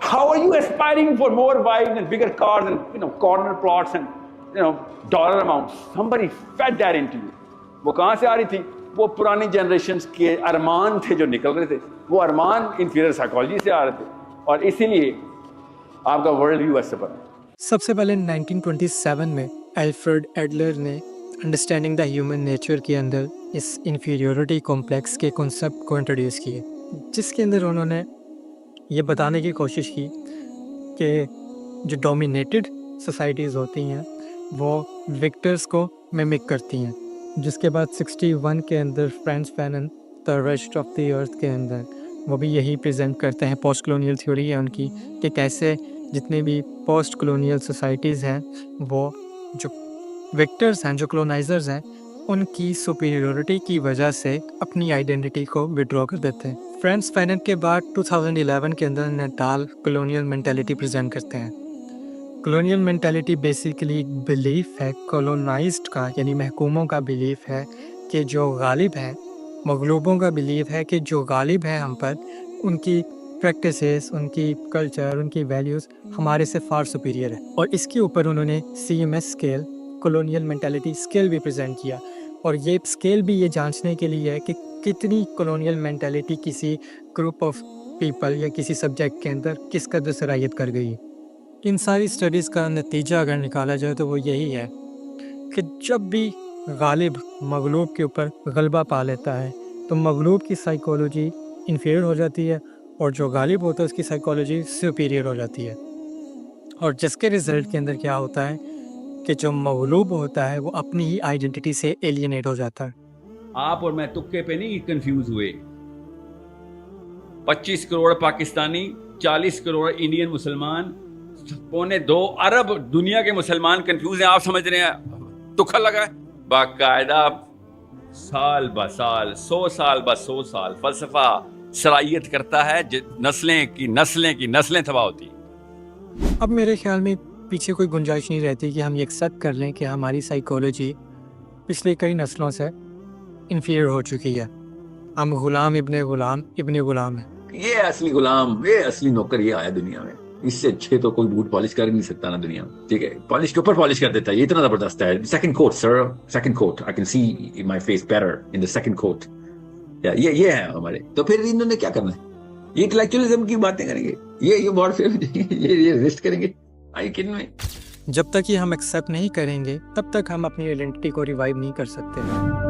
how are you aspiring for more wives and bigger cars and corner plots and dollar amounts? Somebody fed that into you. वो कहाँ से आ रही थी? वो पुरानी जनरेशन्स के अरमान थे जो निकल रहे थे, वो अरमान इंफीरियर साइकोलॉजी से आ रहे थे, और इसीलिए आपका वर्ल्ड व्यू ऐसे बना। सबसे पहले 1927 में एल्फ्रेड एडलर ने अंडरस्टैंडिंग द ह्यूमन नेचर के अंदर इस इन्फीरियोरिटी कॉम्प्लेक्स के कॉन्सेप्ट को इंट्रोड्यूस किए, जिसके अंदर उन्होंने ये बताने की कोशिश की कि जो डोमिनेटेड सोसाइटीज़ होती हैं वो विक्टर्स को मिमिक करती हैं, जिसके बाद 61 के अंदर France Fanon the rest of the earth के अंदर वो भी यही प्रेजेंट करते हैं। पोस्ट कॉलोनियल थ्योरी है उनकी कि कैसे जितने भी पोस्ट कॉलोनियल सोसाइटीज़ हैं वो जो विक्टर्स हैं, जो कॉलोनाइजर्स हैं, उनकी सुपीरियरिटी की वजह से अपनी आइडेंटिटी को विड्रॉ कर देते हैं। फ्रांस फैनन के बाद 2011 के अंदर नटाल कॉलोनियल मेंटालिटी प्रेजेंट करते हैं। कॉलोनियल मेंटालिटी बेसिकली एक बिलीफ है कॉलोनाइज्ड का, यानी महकूमों का बिलीफ है कि जो गालिब हैं, मगलूबों का बिलीफ है कि जो गालिब है हम पर, उनकी प्रैक्टिसेस, उनकी कल्चर, उनकी वैल्यूज़ हमारे से फार सुपीरियर है। और इसके ऊपर उन्होंने CMS scale, colonial mentality scale भी प्रेजेंट किया, और ये स्केल भी ये जांचने के लिए है कि कितनी कॉलोनियल मेंटालिटी किसी ग्रुप ऑफ पीपल या किसी सब्जेक्ट के अंदर किस कदर सराहियत कर गई। इन सारी स्टडीज़ का नतीजा अगर निकाला जाए तो वो यही है कि जब भी गालिब मगलूब के ऊपर गलबा पा लेता है तो मगलूब की साइकोलॉजी इन्फीरियर हो जाती है, और जो गालिब होता है उसकी साइकोलॉजी सुपीरियर हो जाती है। और जिसके रिज़ल्ट के अंदर क्या होता है कि जो मगलूब होता है वो अपनी ही आइडेंटिटी से एलियनेट हो जाता है। आप और मैं तुक्के पे नहीं कंफ्यूज हुए। 25 करोड़ पाकिस्तानी, 40 करोड़ इंडियन मुसलमान, 1.25 अरब दुनिया के मुसलमान कंफ्यूज हैं। आप समझ रहे हैं तुक्का लगा है? बाकायदा साल ब साल, 100 साल ब 100 साल फलसफा सराहियत करता है, नस्लें की नस्लें तबाह होती हैं। अब मेरे ख्याल में पीछे कोई गुंजाइश नहीं रहती कि हम ये एक्सेप्ट कर लें कि हमारी साइकोलॉजी पिछले कई नस्लों से इन्फीरियर हो चुकी है। हम गुलाम इब्ने गुलाम है। ये असली गुलाम, ये असली नौकर ये आया दुनिया में। इससे अच्छे तो कोई बूट पॉलिश कर ही नहीं सकता ना दुनिया में। ठीक है, पॉलिश के ऊपर पॉलिश कर देता है, ये इतना जबरदस्त है। Second coat sir, second coat, I can see my face better in the second coat. ये है हमारे। तो फिर इन्होंने क्या करना है? ये इंटेलेक्चुअलिज्म की बातें करेंगे, ये वॉरफेयर ये रेजिस्ट करेंगे। आई किन में जब तक ये हम एक्सेप्ट नहीं करेंगे तब तक हम अपनी आइडेंटिटी को रिवाइव नहीं कर सकते।